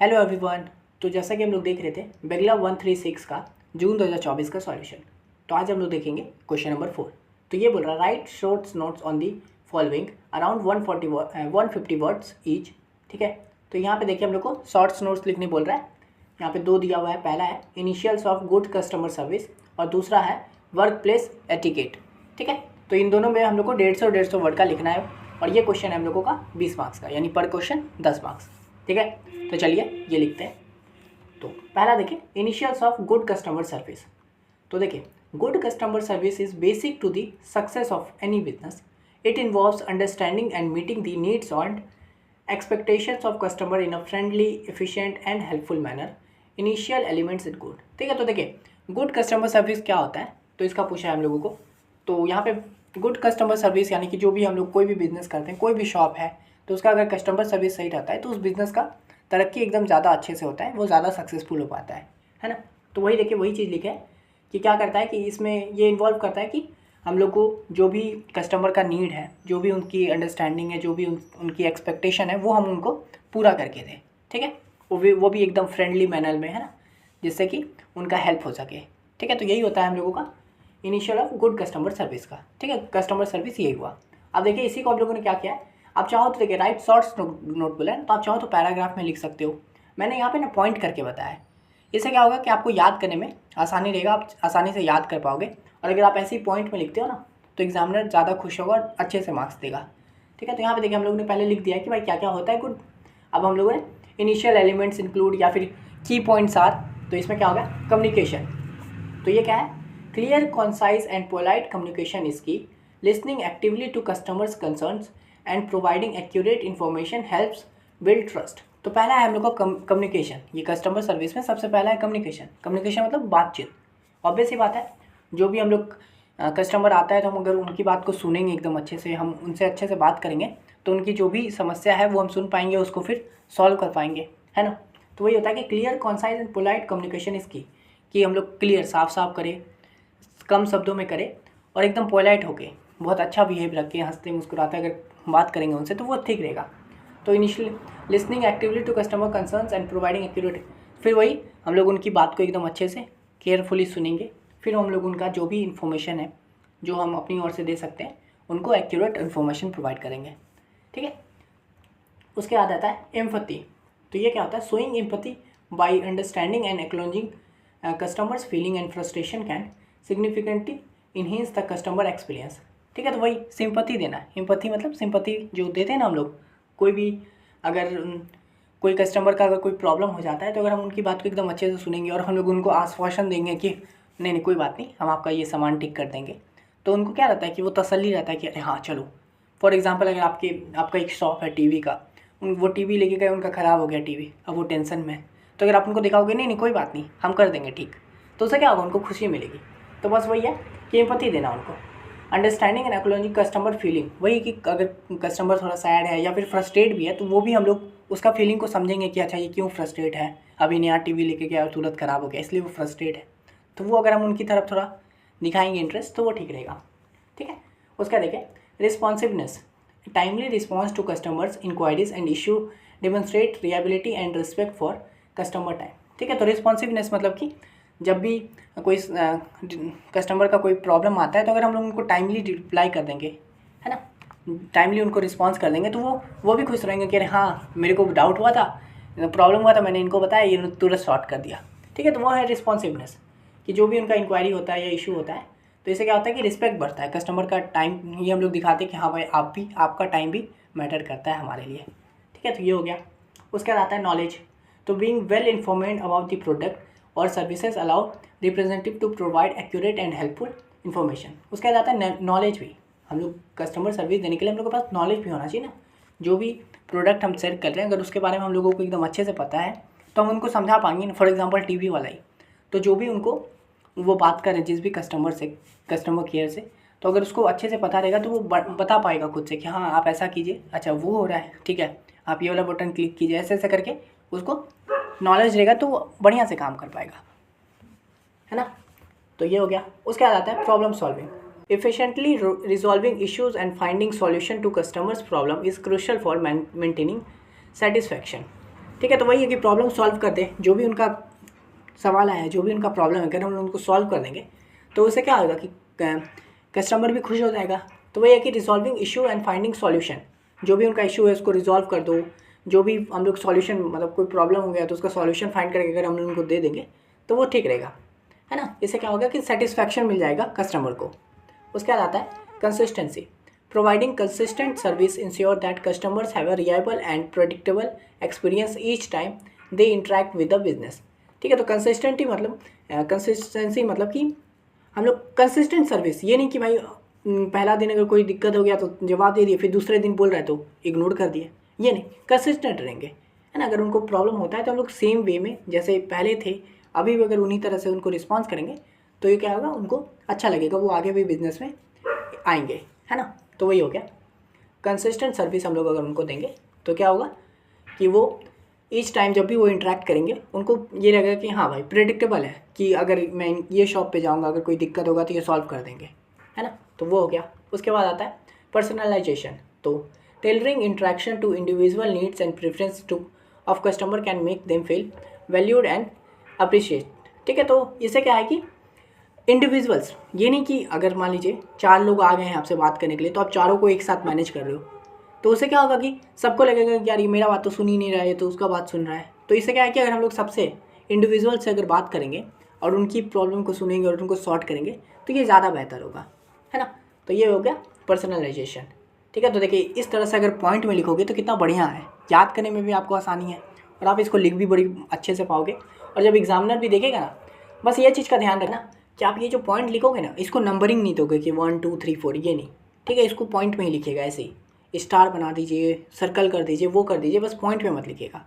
Hello everyone. तो जैसा कि हम लोग देख रहे थे बेगला 136 का जून 2024 का सॉल्यूशन। तो आज हम लोग देखेंगे क्वेश्चन नंबर 4। तो ये बोल रहा है right shorts notes on the following around 150 words each. ठीक है, तो यहाँ पे देखिए हम लोग को शॉर्ट्स नोट्स लिखने बोल रहा है। यहाँ पे दो दिया हुआ है, पहला है initials of good customer service और दूसरा है वर्क प्लेस एटिकेट। ठीक है, तो इन दोनों में हम लोग को 150 वर्ड का लिखना है और ये क्वेश्चन है हम लोगों का 20 मार्क्स का, यानी पर क्वेश्चन 10 मार्क्स। ठीक है, तो चलिए ये लिखते हैं। तो पहला देखिए initials of good customer service. तो देखिए good customer service is basic to the success of any business. It involves understanding and meeting the needs and expectations of customer in a friendly efficient and helpful manner. Initial elements in good. ठीक है, तो देखिए good customer service क्या होता है, तो इसका पूछा है हम लोगों को। तो यहाँ पे गुड कस्टमर सर्विस यानी कि जो भी हम लोग कोई भी बिजनेस करते हैं, कोई भी शॉप है, तो उसका अगर कस्टमर सर्विस सही रहता है तो उस बिज़नेस का तरक्की एकदम ज़्यादा अच्छे से होता है, वो ज़्यादा सक्सेसफुल हो पाता है ना। तो वही देखिए वही चीज़ लिखे है कि क्या करता है कि इसमें ये इन्वॉल्व करता है कि हम लोग को जो भी कस्टमर का नीड है, जो भी उनकी अंडरस्टैंडिंग है, जो भी उनकी एक्सपेक्टेशन है, वो हम उनको पूरा करके दें। ठीक है, वो भी एकदम फ्रेंडली मैनर में, है ना, जिससे कि उनका हेल्प हो सके। ठीक है, तो यही होता है हम लोगों का initial of good customer service का। ठीक है, कस्टमर सर्विस यही हुआ। अब देखिए इसी को आप लोगों ने क्या किया है, आप चाहो तो देखिए राइट शॉर्ट्स नोट बोला है, तो आप चाहो तो पैराग्राफ में लिख सकते हो। मैंने यहाँ पे ना पॉइंट करके बताया है। इससे क्या होगा कि आपको याद करने में आसानी रहेगा, आप आसानी से याद कर पाओगे। और अगर आप ऐसे ही पॉइंट में लिखते हो ना तो एग्जामिनर ज़्यादा खुश होगा और अच्छे से मार्क्स देगा। ठीक है, तो यहाँ पे देखिए हम लोगों ने पहले लिख दिया है कि भाई क्या क्या होता है गुड। अब हम लोगों ने इनिशियल एलिमेंट्स इंक्लूड या फिर की पॉइंट्स आर, तो इसमें क्या होगा कम्युनिकेशन। तो ये क्या है, clear concise and polite communication is key. Listening actively to customers concerns and providing accurate information helps build trust. तो पहला है हम लोग का कम्युनिकेशन। ये कस्टमर सर्विस में सबसे पहला है कम्युनिकेशन। कम्युनिकेशन मतलब बातचीत। ऑब्वियस ही बात है, जो भी हम लोग कस्टमर आता है तो हम अगर उनकी बात को सुनेंगे एकदम अच्छे से, हम उनसे अच्छे से बात करेंगे तो उनकी जो भी समस्या है वो हम सुन पाएंगे, उसको फिर सॉल्व कर पाएंगे, है ना। तो वही होता है कि clear concise and polite communication इसकी, कि हम लोग क्लियर साफ साफ करें, कम शब्दों में करें और एकदम पोलाइट होके बहुत अच्छा बिहेव रखें, हंसते मुस्कुराते अगर बात करेंगे उनसे तो वो ठीक रहेगा। तो initially listening actively to customer concerns and providing accurate, फिर वही हम लोग उनकी बात को एकदम अच्छे से केयरफुली सुनेंगे, फिर हम लोग उनका जो भी इन्फॉर्मेशन है जो हम अपनी ओर से दे सकते हैं उनको एक्यूरेट इन्फॉर्मेशन प्रोवाइड करेंगे। ठीक है, उसके बाद आता है एम्पैथी। तो ये क्या होता है, showing empathy by understanding and acknowledging customers feeling and frustration can significantly enhance the customer experience. ठीक है, तो वही सिंपैथी देना है। एम्पैथी मतलब सिंपैथी जो देते हैं ना हम लोग, कोई भी अगर कोई कस्टमर का अगर कोई प्रॉब्लम हो जाता है तो अगर हम उनकी बात को एकदम अच्छे से सुनेंगे और हम लोग उनको आश्वासन देंगे कि नहीं नहीं कोई बात नहीं, हम आपका ये सामान ठीक कर देंगे, तो उनको क्या रहता है कि वो तसल्ली रहता है कि अरे हाँ चलो। फॉर एग्जांपल अगर आपका एक शॉप है टीवी का, वो टीवी लेके गए, उनका ख़राब हो गया टीवी, अब वो टेंशन में है, तो अगर आप उनको दिखाओगे नहीं नहीं कोई बात नहीं हम कर देंगे ठीक, तो उससे क्या होगा, उनको खुशी मिलेगी। तो बस वही है कि एम्पैथी देना उनको। Understanding and acknowledging customer feeling, वही कि अगर कस्टमर थोड़ा सैड है या फिर फ्रस्ट्रेट भी है तो वो भी हम लोग उसका फीलिंग को समझेंगे कि अच्छा ये क्यों फ्रस्ट्रेट है, अभी नया टीवी लेके गया और तुरंत ख़राब हो गया इसलिए वो फ्रस्ट्रेट है। तो वो अगर हम उनकी तरफ थोड़ा दिखाएंगे इंटरेस्ट तो वो ठीक रहेगा। ठीक है, उसका देखें responsiveness, timely response to customers inquiries and issue demonstrate reliability and respect for customer time. ठीक है, तो रिस्पॉन्सिवनेस मतलब कि जब भी कोई कस्टमर का कोई प्रॉब्लम आता है तो अगर हम लोग उनको टाइमली रिप्लाई कर देंगे, है ना, टाइमली उनको रिस्पॉन्स कर देंगे तो वो भी खुश रहेंगे कि अरे हाँ मेरे को डाउट हुआ था, प्रॉब्लम हुआ था, मैंने इनको बताया, ये तुरंत सॉर्ट कर दिया। ठीक है, तो वो है रिस्पॉन्सिवनेस, कि जो भी उनका इंक्वायरी होता है या इशू होता है तो इससे क्या होता है कि रिस्पेक्ट बढ़ता है, कस्टमर का टाइम, ये हम लोग दिखाते हैं कि हाँ भाई आपका टाइम भी मैटर करता है हमारे लिए। ठीक है, तो ये हो गया। उसके बाद आता है नॉलेज। तो being well informed about the product और services allow representative to provide accurate and helpful information. उसके बाद आता है नॉलेज भी। हम लोग कस्टमर सर्विस देने के लिए हम लोग के पास नॉलेज भी होना चाहिए ना। जो भी प्रोडक्ट हम सेल कर रहे हैं अगर उसके बारे में हम लोगों को एकदम अच्छे से पता है तो हम उनको समझा पाएंगे ना। फॉर एग्जांपल टीवी वाला ही, तो जो भी उनको वो बात करें जिस भी कस्टमर केयर से, तो अगर उसको अच्छे से पता रहेगा तो वो बता पाएगा खुद से कि हाँ आप ऐसा कीजिए, अच्छा वो हो रहा है ठीक है, आप ये वाला बटन क्लिक कीजिए, ऐसे ऐसे करके उसको नॉलेज रहेगा तो वो बढ़िया से काम कर पाएगा, है ना। तो ये हो गया। उसके बाद आता है problem solving. Efficiently resolving issues and finding solution to customers' problem is crucial for maintaining satisfaction. ठीक है। तो वही है कि प्रॉब्लम सॉल्व कर दे, जो भी उनका सवाल आया है, जो भी उनका प्रॉब्लम है, अगर हम उनको सॉल्व कर देंगे तो उससे क्या होगा कि कस्टमर भी खुश हो जाएगा। तो वही है कि resolving issue and finding solution, जो भी उनका इशू है उसको रिजॉल्व कर दो, जो भी हम लोग सॉल्यूशन मतलब कोई प्रॉब्लम हो गया तो उसका सॉल्यूशन फाइंड करके अगर हम उनको दे देंगे तो वो ठीक रहेगा, है ना। इससे क्या होगा कि सेटिस्फैक्शन मिल जाएगा कस्टमर को। उसके बाद आता है consistency, providing consistent service ensure that customers have a reliable and predictable experience each time they interact with the business. ठीक है। तो कंसिस्टेंटी मतलब कंसिस्टेंसी मतलब कि हम लोग कंसिस्टेंट सर्विस, ये नहीं कि भाई पहला दिन अगर कोई दिक्कत हो गया तो जवाब दे दिए, फिर दूसरे दिन बोल रहा है तो इग्नोर कर दिए, ये नहीं, कंसिस्टेंट रहेंगे, है ना। अगर उनको प्रॉब्लम होता है तो हम लोग सेम वे में जैसे पहले थे अभी भी अगर उन्हीं तरह से उनको रिस्पॉन्स करेंगे तो ये क्या होगा, उनको अच्छा लगेगा, वो आगे भी बिजनेस में आएंगे, है ना। तो वही हो गया, कंसिस्टेंट सर्विस हम लोग अगर उनको देंगे तो क्या होगा कि वो ईच टाइम जब भी वो इंटरेक्ट करेंगे उनको ये लगेगा कि हाँ भाई प्रेडिक्टेबल है, कि अगर मैं ये शॉप पे जाऊँगा अगर कोई दिक्कत होगा तो ये सॉल्व कर देंगे, है ना। तो वो हो गया। उसके बाद आता है पर्सनलाइजेशन, तो tailoring interaction to individual needs and preference to of customer can make them feel valued and appreciate. ठीक है। तो इससे क्या है कि इंडिविजुअल्स, ये नहीं कि अगर मान लीजिए 4 लोग आ गए हैं आपसे बात करने के लिए तो आप चारों को एक साथ मैनेज कर रहे हो, तो उससे क्या होगा कि सबको लगेगा कि यार ये मेरा बात तो सुन ही नहीं रहा है, तो उसका बात सुन रहा है। तो इससे क्या है कि अगर हम लोग सबसे इंडिविजुअल से अगर बात करेंगे और उनकी प्रॉब्लम को सुनेंगे और उनको सॉर्ट करेंगे तो ये ज़्यादा बेहतर होगा, है ना। तो ये हो गया पर्सनलाइजेशन। ठीक है। तो देखिए इस तरह से अगर पॉइंट में लिखोगे तो कितना बढ़िया है, याद करने में भी आपको आसानी है और आप इसको लिख भी बड़ी अच्छे से पाओगे। और जब एग्जामिनर भी देखेगा ना, बस ये चीज़ का ध्यान रखना कि आप ये जो पॉइंट लिखोगे ना, इसको नंबरिंग नहीं दोगे कि 1 2 3 4, ये नहीं, ठीक है। इसको पॉइंट में ही लिखिएगा, ऐसे ही स्टार बना दीजिए, सर्कल कर दीजिए, वो कर दीजिए, बस पॉइंट में मत लिखिएगा,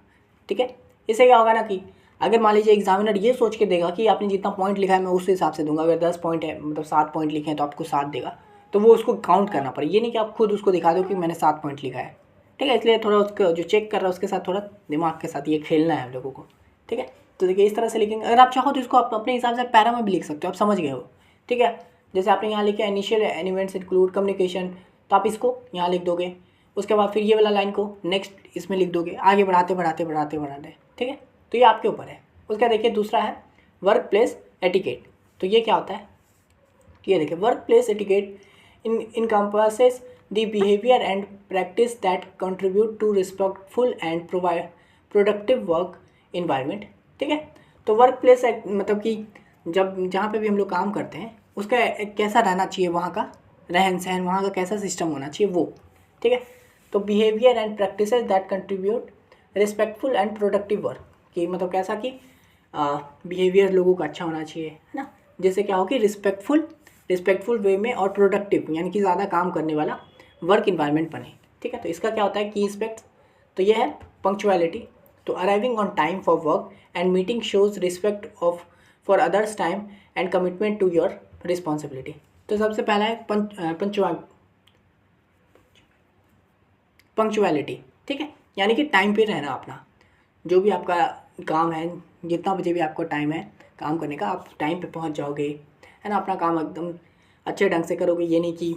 ठीक है। इससे क्या होगा ना कि अगर मान लीजिए एग्जामिनर ये सोच के देगा कि आपने जितना पॉइंट लिखा है मैं उस हिसाब से दूंगा, अगर 10 पॉइंट है मतलब 7 पॉइंट लिखे हैं तो आपको 7 देगा, तो वो उसको काउंट करना पड़े, ये नहीं कि आप खुद उसको दिखा दो कि मैंने 7 पॉइंट लिखा है, ठीक है। इसलिए थोड़ा उसका जो चेक कर रहा है उसके साथ थोड़ा दिमाग के साथ ये खेलना है हम लोगों को, ठीक है। तो देखिए इस तरह से लिखेंगे। अगर आप चाहो तो इसको आप अपने हिसाब से पैरा में भी लिख सकते हो, आप समझ गए हो, ठीक है। जैसे आपने यहाँ लिखा इनिशियल इवेंट्स इंक्लूड कम्युनिकेशन, तो आप इसको यहाँ लिख दोगे। उसके बाद फिर ये वाला लाइन को नेक्स्ट इसमें लिख दोगे, आगे बढ़ाते बढ़ाते बढ़ाते बढ़ाते, ठीक है। तो ये आपके ऊपर है। उसका देखिए दूसरा है वर्क प्लेस एटिकेट। तो ये क्या होता है, ये देखिए work place etiquette encompasses the behavior and practice that contribute to respectful and provide productive work environment, ठीक है। तो वर्क प्लेस मतलब कि जब जहाँ पे भी हम लोग काम करते हैं उसका कैसा रहना चाहिए, वहाँ का रहन सहन, वहाँ का कैसा सिस्टम होना चाहिए वो, ठीक है। तो behaviour and practices that contribute respectful and productive work, कि मतलब कैसा कि बिहेवियर लोगों का अच्छा होना चाहिए, है ना, जैसे क्या हो कि रिस्पेक्टफुल वे में और प्रोडक्टिव यानी कि ज़्यादा काम करने वाला वर्क इन्वायरमेंट बने, ठीक है। तो इसका क्या होता है की एस्पेक्ट्स, तो ये है पंक्चुअलिटी, तो arriving on time for work and meeting shows respect of for others time and commitment to your responsibility. तो सबसे पहला है पंक्चुअलिटी, ठीक है, यानी कि टाइम पे रहना अपना, जो भी आपका काम है, जितना बजे भी आपको टाइम है काम करने का, आप टाइम पे पहुंच जाओगे, है ना। अपना काम एकदम अच्छे ढंग से करोगे, ये नहीं कि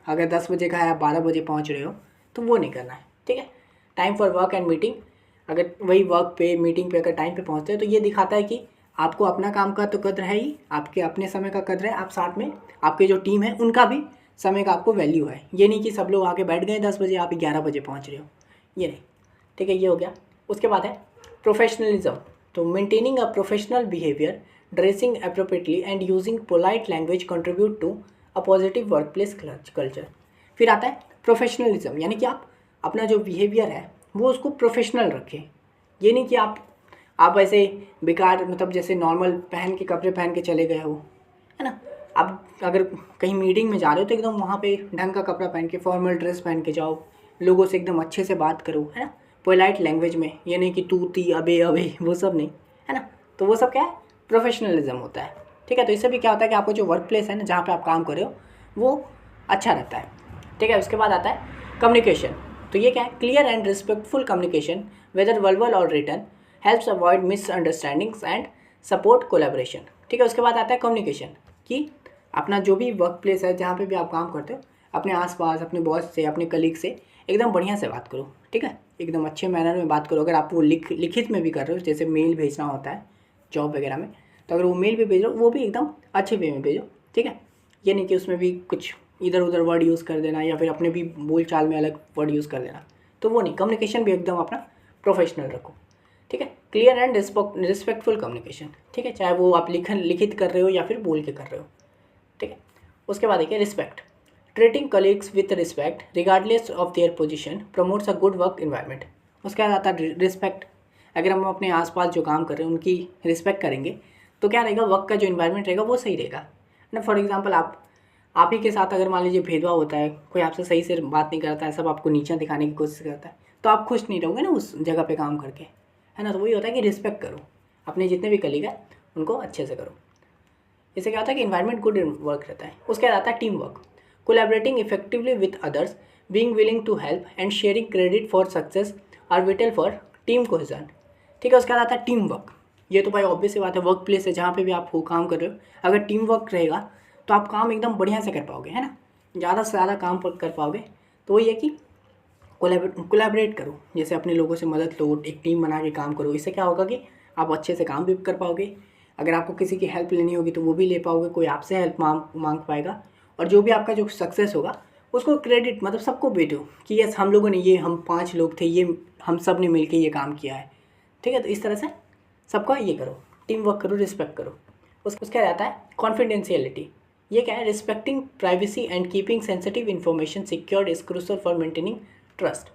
अगर 10 बजे का है आप 12 बजे पहुंच रहे हो, तो वो नहीं करना है, ठीक है। Time for work and meeting, अगर वही वर्क पे मीटिंग पे अगर टाइम पे पहुंचते हो तो ये दिखाता है कि आपको अपना काम का तो कद्र है ही, आपके अपने समय का कद्र है, आप साथ में आपके जो टीम है उनका भी समय का आपको वैल्यू है। ये नहीं कि सब लोग आके बैठ गए 10 बजे, आप 11 बजे पहुँच रहे हो, ये नहीं, ठीक है। ये हो गया। उसके बाद है प्रोफेशनलिज्म, तो maintaining a professional behaviour, dressing appropriately and using polite language contribute to a positive work place culture. फिर आता है प्रोफेशनलिज्म, यानी कि आप अपना जो बिहेवियर है वो उसको प्रोफेशनल रखें, ये नहीं कि आप ऐसे बेकार मतलब जैसे नॉर्मल पहन के कपड़े पहन के चले गए हो, है ना। आप अगर कहीं मीटिंग में जा रहे हो तो एकदम वहाँ पे ढंग का कपड़ा पहन के फॉर्मल ड्रेस पहन के जाओ, लोगों से एकदम अच्छे से बात करो, है ना, पोलाइट लैंग्वेज में, ये नहीं कि तू ती अबे अबे वो सब नहीं, है ना। तो वो सब क्या है, प्रोफेशनलिज्म होता है, ठीक है। तो इससे भी क्या होता है कि आपको जो वर्क प्लेस है ना, जहाँ पे आप काम कर रहे हो वो अच्छा रहता है, ठीक है। उसके बाद आता है कम्युनिकेशन, तो ये क्या है, clear and respectful communication whether verbal or written helps avoid misunderstandings and support collaboration, ठीक है। उसके बाद आता है कम्युनिकेशन, कि अपना जो भी वर्क प्लेस है जहाँ पे भी आप काम करते हो, अपने आसपास अपने बॉस से, अपने कलीग से एकदम बढ़िया से बात करो, ठीक है, एकदम अच्छे मैनर में बात करो। अगर आप वो लिखित में भी कर रहे हो, जैसे मेल भेजना होता है जॉब वगैरह में, तो अगर वो मेल भी भेज रहे हो वो भी एकदम अच्छे वे में भेजो, ठीक है। ये नहीं कि उसमें भी कुछ इधर उधर वर्ड यूज़ कर देना या फिर अपने भी बोल चाल में अलग वर्ड यूज़ कर देना, तो वो नहीं। कम्युनिकेशन भी एकदम अपना प्रोफेशनल रखो, ठीक है। क्लियर एंड रिस्पेक्टफुल कम्युनिकेशन, ठीक है, चाहे वो आप लिखित कर रहे हो या फिर बोल के कर रहे हो, ठीक है। उसके बाद देखिए respect, treating colleagues with respect regardless of their position promotes a good work environment. उसके बाद आता है रिस्पेक्ट। अगर हम अपने आसपास जो काम कर रहे हैं उनकी रिस्पेक्ट करेंगे तो क्या रहेगा, वर्क का जो इन्वायरमेंट रहेगा वो सही रहेगा ना। फॉर एग्जांपल आप ही के साथ अगर मान लीजिए भेदभाव होता है, कोई आपसे सही से बात नहीं करता है, सब आपको नीचा दिखाने की कोशिश करता है, तो आप खुश नहीं रहोगे ना उस जगह पे काम करके, है ना। तो वही होता है कि रिस्पेक्ट करो, अपने जितने भी कलीग हैं उनको अच्छे से करो। इससे क्या होता है कि इन्वायरमेंट गुड वर्क रहता है। उसके बाद आता है team work, collaborating effectively with others, being willing to help and sharing credit for success are vital for team cohesion, ठीक है। उसके बाद आता है टीम वर्क। ये तो भाई ऑब्वियस सी बात है, वर्क प्लेस है जहाँ पे भी आप हो काम कर रहे हो, अगर टीम वर्क रहेगा तो आप काम एकदम बढ़िया से कर पाओगे, है ना, ज़्यादा से ज़्यादा काम कर पाओगे। तो वही है कि कोलैबोरेट करो, जैसे अपने लोगों से मदद लो, एक टीम बना के काम करो। इससे क्या होगा कि आप अच्छे से काम भी कर पाओगे, अगर आपको किसी की हेल्प लेनी होगी तो वो भी ले पाओगे, कोई आपसे हेल्प मांग पाएगा, और जो भी आपका जो सक्सेस होगा उसको क्रेडिट मतलब सबको बेटो कि यस हम लोगों ने ये, हम 5 लोग थे, ये हम सब ने मिलकर ये काम किया है, ठीक है। तो इस तरह से सबका ये करो, टीम वर्क करो, रिस्पेक्ट करो। उसका रहता है कॉन्फिडेंशियलिटी। ये क्या है, respecting privacy and keeping sensitive information secured is crucial for maintaining trust,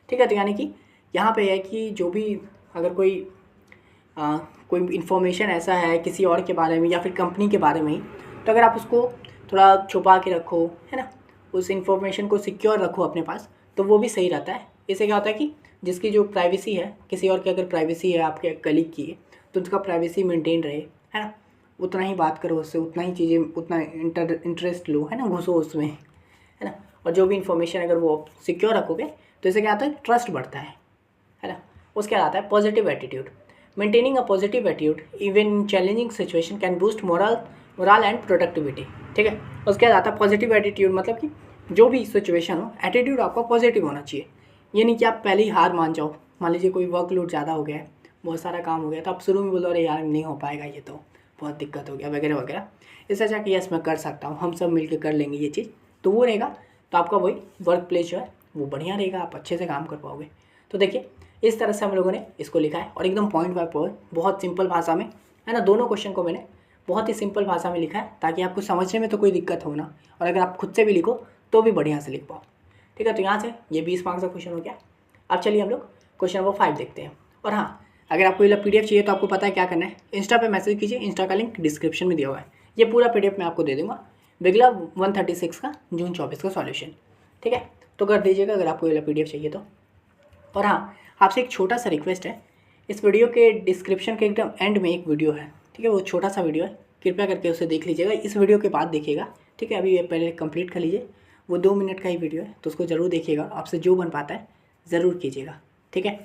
ठीक है। तो यानी कि यहाँ पे है कि जो भी अगर कोई इन्फॉर्मेशन ऐसा है किसी और के बारे में या फिर कंपनी के बारे में ही, तो अगर आप उसको थोड़ा छुपा के रखो, है ना, उस इन्फॉर्मेशन को सिक्योर रखो अपने पास, तो वो भी सही रहता है। इससे क्या होता है कि जिसकी जो प्राइवेसी है, किसी और की अगर प्राइवेसी है आपके कलीग की, तो उसका प्राइवेसी मेंटेन रहे, है ना, उतना ही बात करो उससे, उतना ही चीज़ें, उतना इंटरेस्ट लो, है ना, घुसो उसमें, है ना। और जो भी इन्फॉर्मेशन अगर वो सिक्योर रखोगे तो इससे क्या होता है, ट्रस्ट बढ़ता है ना। उसके बाद आता है positive attitude, maintaining a positive attitude even in challenging situation can boost moral and productivity, ठीक है। उसके बाद आता है पॉजिटिव एटीट्यूड, मतलब कि जो भी सिचुएशन हो एटीट्यूड आपका पॉजिटिव होना चाहिए। ये नहीं कि आप पहले ही हार मान जाओ। मान लीजिए कोई वर्कलोड ज़्यादा हो गया है, बहुत सारा काम हो गया, तो आप शुरू में बोलो अरे यार नहीं हो पाएगा, ये तो बहुत दिक्कत हो गया वगैरह वगैरह। इससे अच्छा कि यस मैं कर सकता हूँ, हम सब मिलकर कर लेंगे ये चीज़, तो वो रहेगा। तो आपका वही वर्क प्लेस जो है वो बढ़िया रहेगा, आप अच्छे से काम कर पाओगे। तो देखिए इस तरह से हम लोगों ने इसको लिखा है, और एकदम पॉइंट बाय पॉइंट बहुत सिंपल भाषा में, है ना। दोनों क्वेश्चन को मैंने बहुत ही सिंपल भाषा में लिखा है ताकि आपको समझने में तो कोई दिक्कत हो ना, और अगर आप खुद से भी लिखो तो भी बढ़िया से लिख पाओ, ठीक है। तो यहाँ से ये 20 मार्क्स का क्वेश्चन हो गया। अब चलिए हम लोग क्वेश्चन नंबर 5 देखते हैं। और हाँ, अगर आपको ये PDF चाहिए तो आपको पता है क्या करना है, इंस्टा पे मैसेज कीजिए, इंस्टा का लिंक डिस्क्रिप्शन में दिया हुआ है। ये पूरा PDF मैं आपको दे दूँगा, बिगला 136 का जून 24 का सॉल्यूशन, ठीक है। तो कर दीजिएगा अगर आपको ये PDF चाहिए तो। और हाँ, आपसे एक छोटा सा रिक्वेस्ट है, इस वीडियो के डिस्क्रिप्शन के एकदम एंड में एक वीडियो है, ठीक है, वो छोटा सा वीडियो है, कृपया करके उसे देख लीजिएगा, इस वीडियो के बाद देखिएगा, ठीक है। अभी ये पहले कंप्लीट कर लीजिए, वो 2 मिनट का ही वीडियो है, तो उसको ज़रूर देखिएगा, आपसे जो बन पाता है ज़रूर कीजिएगा, ठीक है।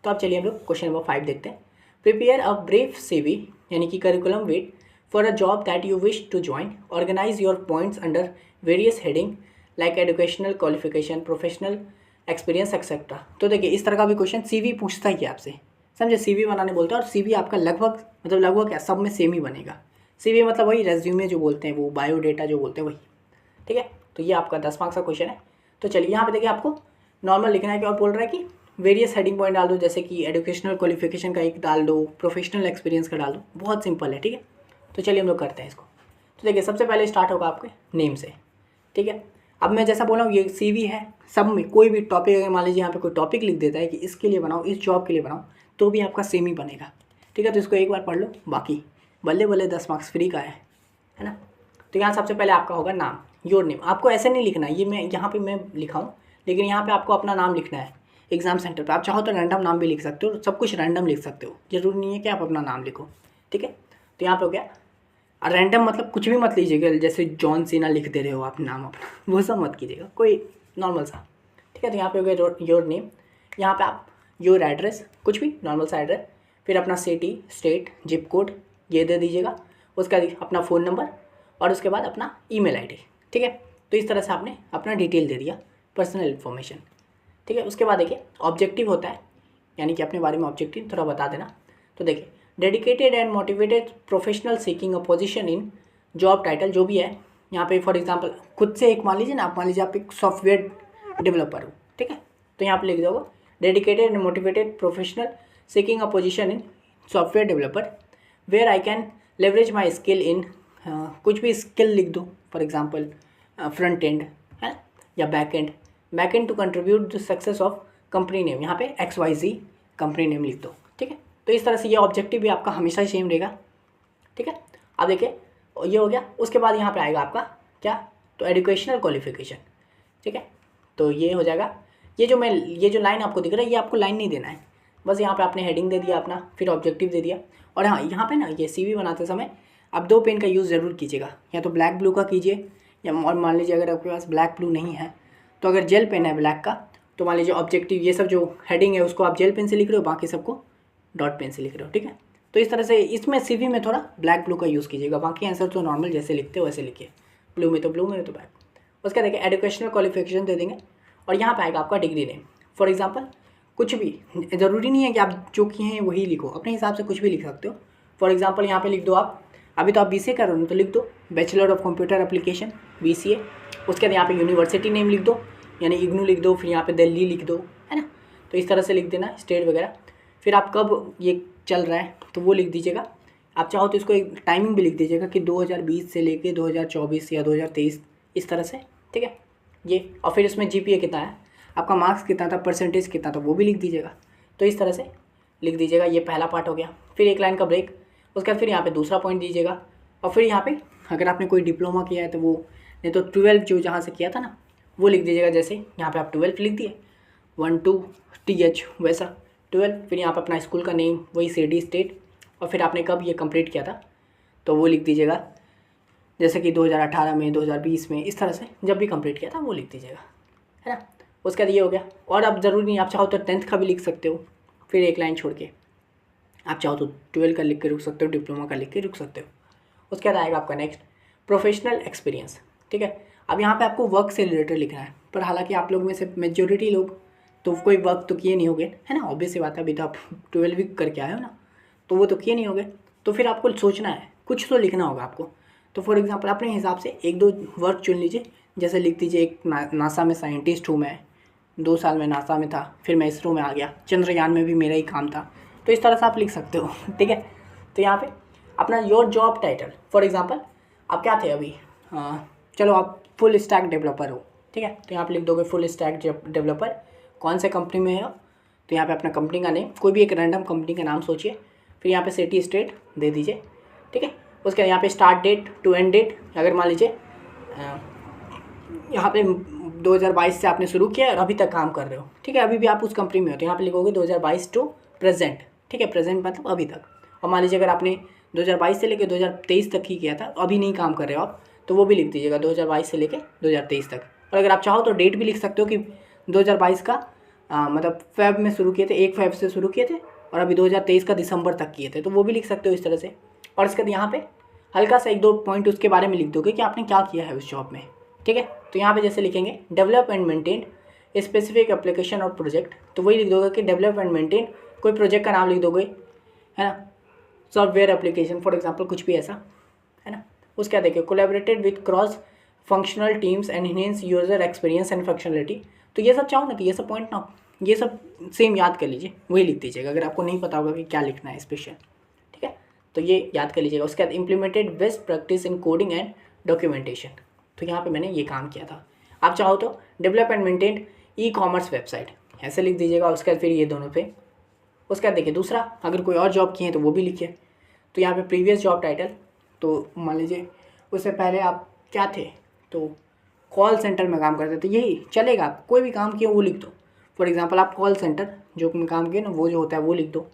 तो अब चलिए हम लोग क्वेश्चन नंबर 5 देखते हैं। प्रिपेयर अ ब्रीफ CV यानी कि curriculum vitae for a job that you wish to join, organise your points under various heading like educational qualification, professional experience etcetera. तो देखिए इस तरह का भी क्वेश्चन CV पूछता ही है आपसे, समझे, CV बनाने बोलता है, और CV आपका लगभग क्या सब में सेम ही बनेगा। CV मतलब वही रेज्यूमे जो बोलते हैं, वो बायोडेटा जो बोलते हैं वही, ठीक है। तो ये आपका 10 मार्क्स का क्वेश्चन है। तो चलिए यहाँ पे देखिए आपको नॉर्मल लिखना है कि, और बोल रहा है कि वेरियस हेडिंग पॉइंट डाल दो, जैसे कि एजुकेशनल क्वालिफिकेशन का एक डाल दो, प्रोफेशनल एक्सपीरियंस का डाल दो, बहुत सिंपल है, ठीक है। तो चलिए हम लोग करते हैं इसको। तो देखिए सबसे पहले स्टार्ट होगा आपके नेम से, ठीक है। अब मैं जैसा बोला हूँ ये CV है, सब में कोई भी टॉपिक, अगर मान लीजिए यहाँ पे कोई टॉपिक लिख देता है कि इसके लिए बनाओ, इस जॉब के लिए बनाओ, तो भी आपका सेम ही बनेगा, ठीक है। तो इसको एक बार पढ़ लो, बाकी बल्ले बल्ले 10 मार्क्स फ्री का है ना। तो यहाँ सबसे पहले आपका होगा नाम, योर नेम। आपको ऐसे नहीं लिखना है, ये मैं यहाँ पे मैं लिखा हूँ, लेकिन यहाँ पे आपको अपना नाम लिखना है। एग्जाम सेंटर पे आप चाहो तो रैंडम नाम भी लिख सकते हो, सब कुछ रैंडम लिख सकते हो, जरूरी नहीं है कि आप अपना नाम लिखो, ठीक है। तो यहाँ पे हो गया रैंडम, मतलब कुछ भी मत लीजिएगा, जैसे जॉन सीना लिख दे रहे हो आप नाम अपना, वो सब मत कीजिएगा, कोई नॉर्मल सा, ठीक है। तो यहाँ पे हो गया योर नेम, यहाँ पे आप योर एड्रेस, कुछ भी नॉर्मल सा एड्रेस, फिर अपना सिटी, स्टेट, जिप कोड ये दे दीजिएगा, उसका अपना फ़ोन नंबर, और उसके बाद अपना email ID, ठीक है। तो इस तरह से आपने अपना डिटेल दे दिया, पर्सनल इन्फॉर्मेशन, ठीक है। उसके बाद देखिए ऑब्जेक्टिव होता है, यानी कि अपने बारे में ऑब्जेक्टिव थोड़ा बता देना। तो देखिए dedicated and motivated professional seeking a position in job title जो भी है यहाँ पे, फॉर एग्जांपल खुद से एक मान लीजिए ना, आप मान लीजिए आप एक सॉफ्टवेयर डेवलपर हो, ठीक है, तो यहाँ पे लिख दोगे dedicated and motivated professional seeking a position in software developer where I can leverage my skill in, कुछ भी स्किल लिख दो, फॉर एग्जांपल फ्रंट एंड है या back end to contribute the success of company name, यहाँ पे XYZ company name लिख दो, ठीक है। तो इस तरह से ये ऑब्जेक्टिव भी आपका हमेशा ही सेम रहेगा, ठीक है। अब देखिए ये हो गया। उसके बाद यहाँ पे आएगा आपका क्या, तो एजुकेशनल क्वालिफिकेशन, ठीक है। तो ये हो जाएगा। ये जो लाइन आपको दिख रहा है, ये आपको लाइन नहीं देना है, बस यहाँ पे आपने हेडिंग दे दिया अपना, फिर ऑब्जेक्टिव दे दिया। और हाँ, यहाँ पे ना ये CV बनाते समय आप 2 पेन का यूज़ ज़रूर कीजिएगा, या तो ब्लैक ब्लू का कीजिए, या और मान लीजिए अगर आपके पास ब्लैक ब्लू नहीं है तो अगर जेल पेन है ब्लैक का, तो मान लीजिए ऑब्जेक्टिव ये सब जो हेडिंग है उसको आप जेल पेन से लिख रहे हो, बाकी सबको डॉट पेन से लिख रहे हो, ठीक है। तो इस तरह से इसमें CV में थोड़ा ब्लैक ब्लू का यूज़ कीजिएगा, बाकी आंसर तो नॉर्मल जैसे लिखते हो वैसे लिखिए, ब्लू में तो ब्लैक। उसका देखिए एजुकेशनल क्वालिफिकेशन दे देंगे, और यहाँ पे आएगा आपका डिग्री नेम। फॉर एग्जांपल कुछ भी, ज़रूरी नहीं है कि आप जो किए हैं वही लिखो, अपने हिसाब से कुछ भी लिख सकते हो। फॉर एग्जांपल यहाँ पे लिख दो आप, अभी तो आप BCA कर रहे हो तो लिख दो bachelor of computer application BCA। उसके बाद यहाँ पे यूनिवर्सिटी नेम लिख दो, यानी IGNOU लिख दो, फिर यहाँ पे दिल्ली लिख दो, है ना। तो इस तरह से लिख देना, स्टेट वगैरह। फिर आप कब ये चल रहा है तो वो लिख दीजिएगा। आप चाहो तो इसको एक टाइमिंग भी लिख दीजिएगा कि 2020 से लेके 2024 या 2023, इस तरह से, ठीक है ये। और फिर इसमें GPA कितना है, आपका मार्क्स कितना था, परसेंटेज कितना था, वो भी लिख दीजिएगा। तो इस तरह से लिख दीजिएगा। ये पहला पार्ट हो गया। फिर एक लाइन का ब्रेक, उसके बाद फिर यहाँ पे दूसरा पॉइंट दीजिएगा। और फिर यहाँ पे अगर आपने कोई डिप्लोमा किया है तो वो, नहीं तो 12 जो जहाँ से किया था ना वो लिख दीजिएगा। जैसे यहाँ पे आप 12 लिख दिए, 1 2 TH वैसा 12। फिर यहाँ पे अपना स्कूल का नेम वही सिटी स्टेट, और फिर आपने कब ये कंप्लीट किया था तो वो लिख दीजिएगा, जैसे कि 2018 में, 2020 में, इस तरह से जब भी कंप्लीट किया था वो लिख दीजिएगा, है ना। उसका ये हो गया। और अब ज़रूरी नहीं, आप चाहो तो 10th का भी लिख सकते हो, फिर एक लाइन छोड़ के। आप चाहो तो 12 का लिख के रुक सकते हो, डिप्लोमा का लिख के रुक सकते हो। उसके बाद आएगा आपका नेक्स्ट प्रोफेशनल एक्सपीरियंस, ठीक है। अब यहाँ पे आपको वर्क से रिलेटेड लिखना है, पर हालांकि आप लोग में से मेजोरिटी लोग तो कोई वर्क तो किए नहीं होगे, है ना, ऑब्वियस सी बात है, अभी तो आप 12 भी करके आए हो ना, तो वो तो किए नहीं होगे। तो फिर आपको सोचना है, कुछ तो लिखना होगा आपको। तो फॉर एग्जांपल अपने हिसाब से 1-2 वर्क चुन लीजिए। जैसे लिख दीजिए एक नासा में साइंटिस्ट हूँ मैं, 2 साल में नासा में था, फिर मैं इसरो में आ गया, चंद्रयान में भी मेरा ही काम था। तो इस तरह से आप लिख सकते हो, ठीक है। तो यहाँ पे अपना your job title, for example आप क्या थे अभी, चलो आप फुल स्टैक डेवलपर हो, ठीक है। तो यहाँ पे लिख दोगे फुल स्टैक डेवलपर, कौन से कंपनी में हो, तो यहाँ पे अपना कंपनी का नेम, कोई भी एक रैंडम कंपनी का नाम सोचिए, फिर यहाँ पे सिटी स्टेट दे दीजिए, ठीक है। उसके यहाँ पे start date to end date, अगर मान लीजिए यहाँ पे 2022 से आपने शुरू किया और अभी तक काम कर रहे हो, ठीक है, अभी भी आप उस कंपनी में हो, तो यहाँ पे लिखोगे 2022 टू प्रेजेंट, ठीक है, प्रेजेंट मतलब अभी तक। और मान लीजिए अगर आपने 2022 से लेकर 2023 तक ही किया था, अभी नहीं काम कर रहे हो आप, तो वो भी लिख दीजिएगा 2022 से लेकर 2023 तक। और अगर आप चाहो तो डेट भी लिख सकते हो कि 2022 का मतलब फेब में शुरू किए थे, 1 फेब से शुरू किए थे, और अभी 2023 का दिसंबर तक किए थे, तो वो भी लिख सकते हो इस तरह से। और इसके बाद यहाँ पे हल्का सा 1-2 पॉइंट उसके बारे में लिख दोगे कि आपने क्या किया है उस जॉब में, ठीक है। तो यहाँ पे जैसे लिखेंगे develop and maintain specific application और प्रोजेक्ट, तो वही लिख दोगे कि डेवलप एंड मेंटेन, कोई प्रोजेक्ट का नाम लिख दोगे, है ना, सॉफ्टवेयर एप्लीकेशन फॉर एग्जांपल, कुछ भी ऐसा, है ना। उसके बाद देखिए collaborated with cross functional teams and enhance user experience and functionality. तो ये सब चाहो ना कि ये सब पॉइंट ना, ये सब सेम याद कर लीजिए, वही लिख दीजिएगा अगर आपको नहीं पता होगा कि क्या लिखना है स्पेशल, ठीक है, तो ये याद कर लीजिएगा। उसके बाद implemented best practice in coding and documentation, तो यहाँ पे मैंने ये काम किया था। आप चाहो तो develop and maintain e-commerce website, ऐसे लिख दीजिएगा। उसके बाद फिर ये दोनों पे, उसके बाद देखिए दूसरा, अगर कोई और जॉब किए हैं तो वो भी लिखिए। तो यहाँ पे प्रीवियस जॉब टाइटल, तो मान लीजिए उससे पहले आप क्या थे, तो कॉल सेंटर में काम करते थे, यही चलेगा, आप कोई भी काम किए वो लिख दो। फॉर एग्जांपल आप कॉल सेंटर जो में काम किए ना, वो जो होता है वो लिख दो।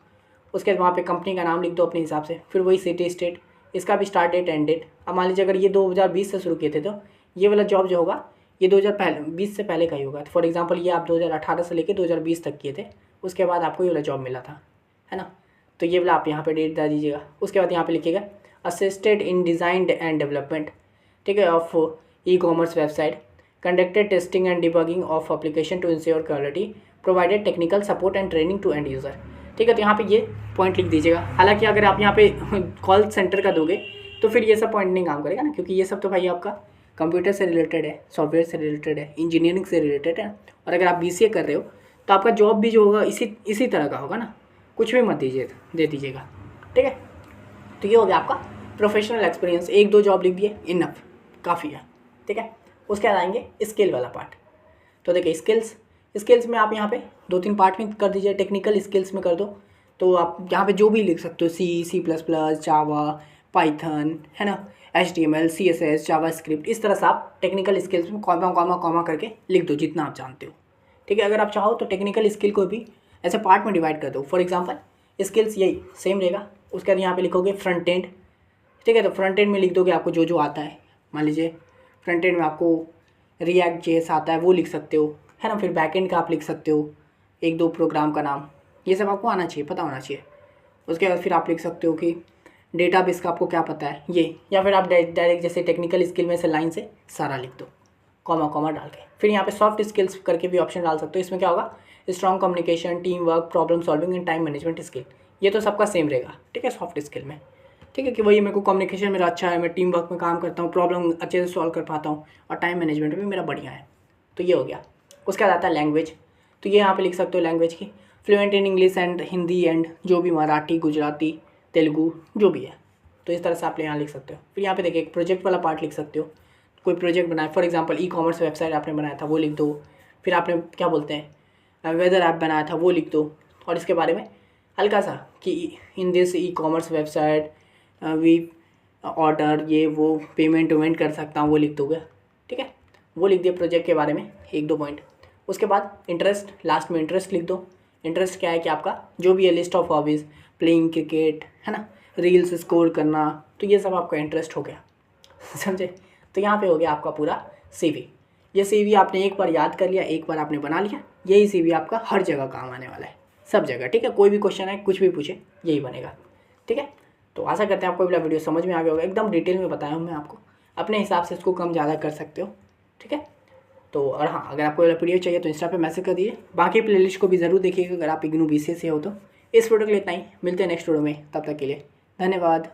उसके बाद वहाँ पे कंपनी का नाम लिख दो अपने हिसाब से, फिर वही सिटी स्टेट, इसका भी स्टार्ट डेट एंड डेट। अब मान लीजिए अगर ये 2020 से शुरू किए थे, तो ये वाला जॉब जो होगा ये 2020 से पहले का ही होगा। फॉर एग्जांपल ये आप 2018 से लेकर 2020 तक किए थे, उसके बाद आपको ये वाला जॉब मिला था, है ना। तो ये वाला आप यहाँ पे डेट डाल दीजिएगा। उसके बाद यहाँ पे लिखिएगा assisted in design and development, ठीक है, of e-commerce website conducted testing and debugging of application to ensure quality, provided technical support and training to end user. ठीक है, तो यहाँ पे ये पॉइंट लिख दीजिएगा। हालांकि अगर आप यहाँ पे कॉल सेंटर का दोगे तो फिर ये सब पॉइंट नहीं काम करेगा ना, क्योंकि ये सब तो भाई आपका कंप्यूटर से रिलेटेड है, सॉफ्टवेयर से रिलेटेड है, इंजीनियरिंग से रिलेटेड है। और अगर आप BCA कर रहे हो तो आपका जॉब भी जो होगा इसी तरह का होगा ना, कुछ भी मत दे दीजिएगा। ठीक है, तो ये हो गया आपका प्रोफेशनल एक्सपीरियंस। 1-2 जॉब लिख दिए, इनफ, काफ़ी है। ठीक है, उसके बाद आएंगे स्किल वाला पार्ट। तो देखिए स्किल्स में आप यहाँ पे 2-3 पार्ट में कर दीजिए। टेक्निकल स्किल्स में कर दो तो आप यहाँ पे जो भी लिख सकते हो, C++, जावा, पाइथन, है ना, HTML, CSS, जावास्क्रिप्ट, इस तरह से आप टेक्निकल स्किल्स में कॉमा करके लिख दो जितना आप जानते हो। ठीक है, अगर आप चाहो तो टेक्निकल स्किल को भी ऐसे पार्ट में डिवाइड कर दो। फॉर एग्जांपल स्किल्स यही सेम रहेगा, उसके बाद यहाँ पे लिखोगे फ्रंट एंड। ठीक है, तो फ्रंट एंड में लिख दोगे आपको जो आता है। मान लीजिए फ्रंट एंड में आपको React.js आता है, वो लिख सकते हो, है ना। फिर बैक एंड का आप लिख सकते हो 1-2 प्रोग्राम का नाम, ये सब आपको आना चाहिए, पता होना चाहिए। उसके बाद फिर आप लिख सकते हो कि डेटाबेस का आपको क्या पता है ये, या फिर आप डायरेक्ट जैसे टेक्निकल स्किल में से लाइन से सारा लिख दो कॉमा डाल के। फिर यहाँ पे सॉफ्ट स्किल्स करके भी ऑप्शन डाल सकते हो। इसमें क्या होगा, strong communication, team work, problem solving and time management skill. ये तो सबका सेम रहेगा। ठीक है, सॉफ्ट स्किल में ठीक है कि वही मेरे को कम्युनिकेशन मेरा अच्छा है, मैं टीम वर्क में काम करता हूँ, प्रॉब्लम अच्छे से सॉल्व कर पाता हूँ और टाइम मैनेजमेंट भी मेरा बढ़िया है। तो ये हो गया। उसके बाद आता है लैंग्वेज। तो ये यहाँ पे लिख सकते हो लैंग्वेज की fluent in English and Hindi and जो भी मराठी, गुजराती, तेलुगु जो भी है, तो इस तरह से आप यहाँ लिख सकते हो। फिर यहाँ पे देखिए एक प्रोजेक्ट वाला पार्ट लिख सकते हो। कोई प्रोजेक्ट बनाया, फॉर एग्जांपल ई-कॉमर्स वेबसाइट आपने बनाया था, वो लिख दो। फिर आपने क्या बोलते हैं वेदर ऐप बनाया था, वो लिख दो। और इसके बारे में हल्का सा कि in this e-commerce website we order ये वो पेमेंट कर सकता हूँ, वो लिख दोगे। ठीक है, वो लिख दिया प्रोजेक्ट के बारे में 1-2 पॉइंट। उसके बाद इंटरेस्ट, लास्ट में इंटरेस्ट लिख दो। इंटरेस्ट क्या है कि आपका जो भी है list of hobbies, playing cricket, है ना, रील्स स्कोर करना, तो ये सब आपका इंटरेस्ट हो गया। समझे। तो यहाँ पे हो गया आपका पूरा CV। ये CV आपने एक बार याद कर लिया, एक बार आपने बना लिया, यही CV आपका हर जगह काम आने वाला है, सब जगह। ठीक है, कोई भी क्वेश्चन है, कुछ भी पूछे, यही बनेगा। ठीक है, तो आशा करते हैं आपको वाला वीडियो समझ में आ गया होगा। एकदम डिटेल में बताया हूँ मैं आपको, अपने हिसाब से इसको कम ज़्यादा कर सकते हो। ठीक है, तो और हाँ, अगर आपको वाला वीडियो चाहिए तो इंस्टा पे मैसेज कर दीजिए। बाकी प्लेलिस्ट को भी ज़रूर देखिएगा अगर आप इग्नू BCA से हो तो। इस वीडियो के लिए इतना ही, मिलते हैं नेक्स्ट वीडियो में, तब तक के लिए धन्यवाद।